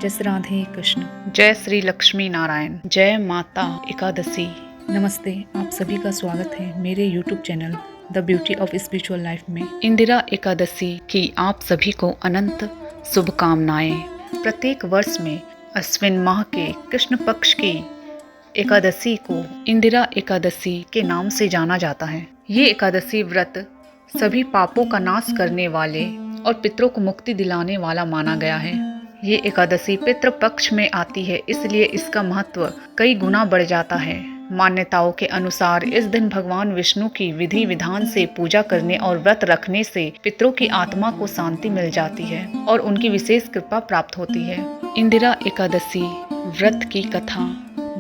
जय राधे कृष्ण। जय श्री लक्ष्मी नारायण। जय माता एकादशी। नमस्ते, आप सभी का स्वागत है मेरे YouTube channel the beauty of spiritual life में। इंदिरा एकादशी की आप सभी को अनंत शुभकामनाएं। प्रत्येक वर्ष में अश्विन माह के कृष्ण पक्ष की एकादशी को इंदिरा एकादशी के नाम से जाना जाता है। ये एकादशी व्रत सभी पापों का नाश करने वाले और पितरों को मुक्ति दिलाने वाला माना गया है। ये एकादशी पितृ पक्ष में आती है, इसलिए इसका महत्व कई गुना बढ़ जाता है। मान्यताओं के अनुसार इस दिन भगवान विष्णु की विधि विधान से पूजा करने और व्रत रखने से पितरों की आत्मा को शांति मिल जाती है और उनकी विशेष कृपा प्राप्त होती है। इंदिरा एकादशी व्रत की कथा।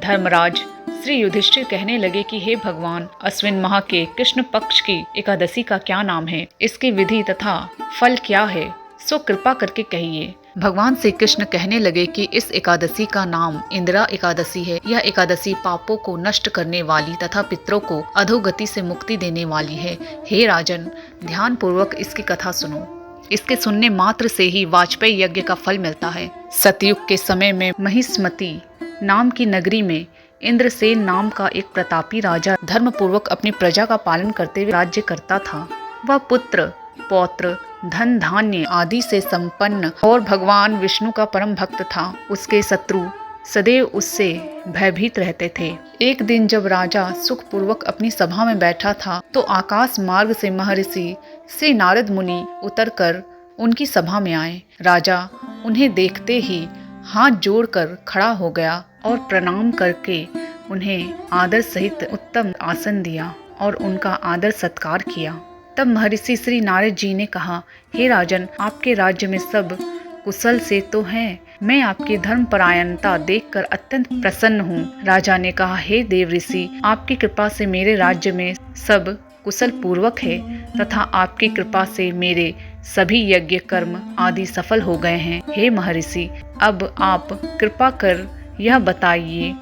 धर्मराज श्री युधिष्ठिर कहने लगे कि हे भगवान, अश्विन माह के कृष्ण पक्ष की एकादशी का क्या नाम है, इसकी विधि तथा फल क्या है, सो कृपा करके कहिए। भगवान श्री कृष्ण कहने लगे कि इस एकादशी का नाम इंदिरा एकादशी है। यह एकादशी पापों को नष्ट करने वाली तथा पितरों को अधोगति से मुक्ति देने वाली है। हे राजन, ध्यान पूर्वक इसकी कथा सुनो। इसके सुनने मात्र से ही वाजपेयी यज्ञ का फल मिलता है। सतयुग के समय में महिष्मती नाम की नगरी में इंद्रसेन नाम का एक प्रतापी राजा धर्म पूर्वक अपनी प्रजा का पालन करते हुए राज्य करता था। वह पुत्र, पौत्र, धन धान्य आदि से संपन्न और भगवान विष्णु का परम भक्त था। उसके शत्रु सदैव उससे भयभीत रहते थे। एक दिन जब राजा सुखपूर्वक अपनी सभा में बैठा था तो आकाश मार्ग से महर्षि श्री नारद मुनि उतरकर उनकी सभा में आए। राजा उन्हें देखते ही हाथ जोड़कर खड़ा हो गया और प्रणाम करके उन्हें आदर सहित उत्तम आसन दिया और उनका आदर सत्कार किया। तब महर्षि श्री नारद जी ने कहा, हे राजन, आपके राज्य में सब कुशल से तो हैं। मैं आपकी धर्मपरायणता देखकर अत्यंत प्रसन्न हूँ। राजा ने कहा, हे देव ऋषि, आपकी कृपा से मेरे राज्य में सब कुशल पूर्वक है तथा आपकी कृपा से मेरे सभी यज्ञ कर्म आदि सफल हो गए हैं। हे महर्षि, अब आप कृपा कर यह बताइए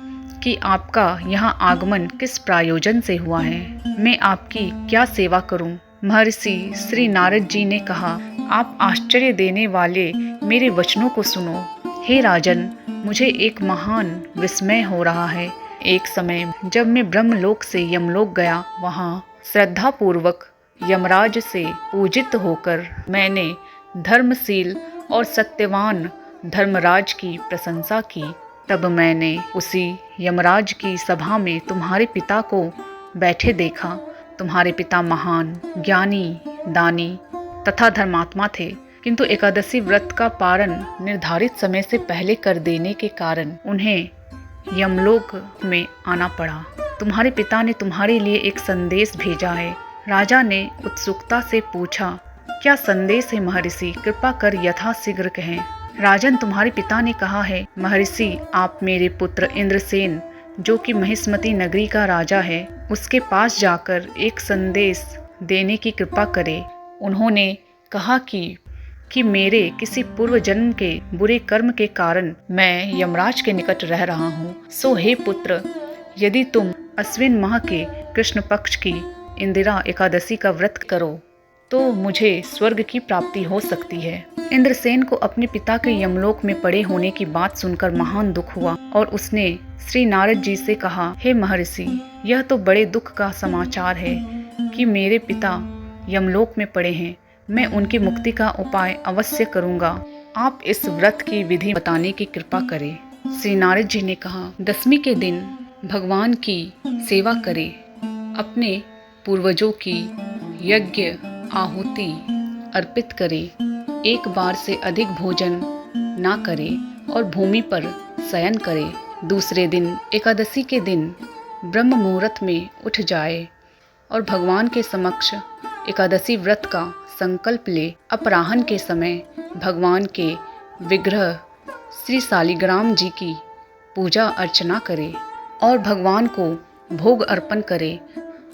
कि आपका यहाँ आगमन किस प्रयोजन से हुआ है। मैं आपकी क्या सेवा करूँ। महर्षि श्री नारद जी ने कहा, आप आश्चर्य देने वाले मेरे वचनों को सुनो। हे राजन, मुझे एक महान विस्मय हो रहा है। एक समय जब मैं ब्रह्मलोक से यमलोक गया, वहाँ श्रद्धा पूर्वक यमराज से पूजित होकर मैंने धर्मशील और सत्यवान धर्मराज की प्रशंसा की। तब मैंने उसी यमराज की सभा में तुम्हारे पिता को बैठे देखा। तुम्हारे पिता महान ज्ञानी, दानी तथा धर्मात्मा थे, किंतु एकादशी व्रत का पारण निर्धारित समय से पहले कर देने के कारण उन्हें यमलोक में आना पड़ा। तुम्हारे पिता ने तुम्हारे लिए एक संदेश भेजा है। राजा ने उत्सुकता से पूछा, क्या संदेश है महर्षि? कृपा कर यथाशीघ्र कहें। राजन, तुम्हारे पिता ने कहा है, महर्षि, आप मेरे पुत्र इंद्रसेन, जो कि महिष्मती नगरी का राजा है, उसके पास जाकर एक संदेश देने की कृपा करें। उन्होंने कहा कि मेरे किसी पूर्व जन्म के बुरे कर्म के कारण मैं यमराज के निकट रह रहा हूँ। सो हे पुत्र, यदि तुम अश्विन माह के कृष्ण पक्ष की इंदिरा एकादशी का व्रत करो तो मुझे स्वर्ग की प्राप्ति हो सकती है। इंद्रसेन को अपने पिता के यमलोक में पड़े होने की बात सुनकर महान दुख हुआ और उसने श्री नारद जी से कहा, हे महर्षि, यह तो बड़े दुख का समाचार है कि मेरे पिता यमलोक में पड़े हैं। मैं उनकी मुक्ति का उपाय अवश्य करूंगा। आप इस व्रत की विधि बताने की कृपा करें। श्री नारद जी ने कहा, दशमी के दिन भगवान की सेवा करें। अपने पूर्वजों की यज्ञ आहुति अर्पित करें। एक बार से अधिक भोजन ना करें और भूमि पर शयन करें। दूसरे दिन एकादशी के दिन ब्रह्म मुहूर्त में उठ जाए और भगवान के समक्ष एकादशी व्रत का संकल्प ले। अपराह्न के समय भगवान के विग्रह श्री शालिग्राम जी की पूजा अर्चना करें और भगवान को भोग अर्पण करें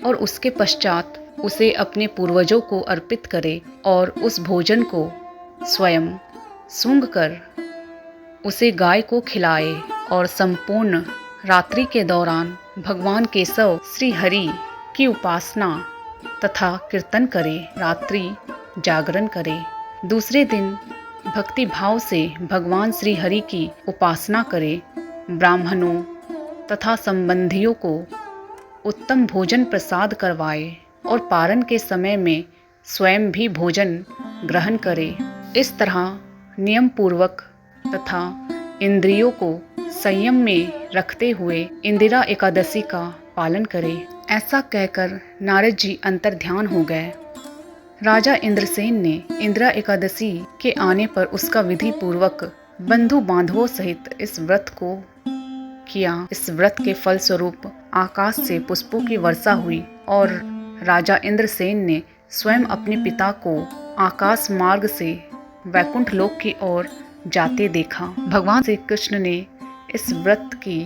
और उसके पश्चात उसे अपने पूर्वजों को अर्पित करे और उस भोजन को स्वयं सूंघ कर उसे गाय को खिलाए और संपूर्ण रात्रि के दौरान भगवान केशव श्री हरि की उपासना तथा कीर्तन करे, रात्रि जागरण करे। दूसरे दिन भक्ति भाव से भगवान श्री हरि की उपासना करे, ब्राह्मणों तथा संबंधियों को उत्तम भोजन प्रसाद करवाए और पारण के समय में स्वयं भी भोजन ग्रहण करे। इस तरह नियम पूर्वक तथा इंद्रियों को संयम में रखते हुए इंदिरा एकादशी का पालन करे। ऐसा कहकर नारद जी अंतर्ध्यान हो गए। राजा इंद्रसेन ने इंदिरा एकादशी के आने पर उसका विधि पूर्वक बंधु बांधवों सहित इस व्रत को किया। इस व्रत के फल स्वरूप आकाश से पुष्पों की वर्षा हुई और राजा इंद्रसेन ने स्वयं अपने पिता को आकाश मार्ग से वैकुंठ लोक की ओर जाते देखा। भगवान श्री कृष्ण ने इस व्रत की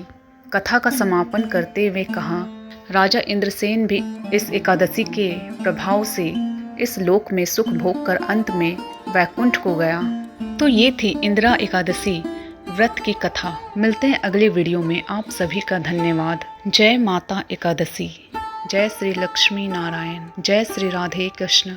कथा का समापन करते हुए कहा, राजा इंद्रसेन भी इस एकादशी के प्रभाव से इस लोक में सुख भोग कर अंत में वैकुंठ को गया। तो ये थी इंदिरा एकादशी व्रत की कथा। मिलते हैं अगले वीडियो में। आप सभी का धन्यवाद। जय माता एकादशी, जय श्री लक्ष्मी नारायण, जय श्री राधे कृष्ण।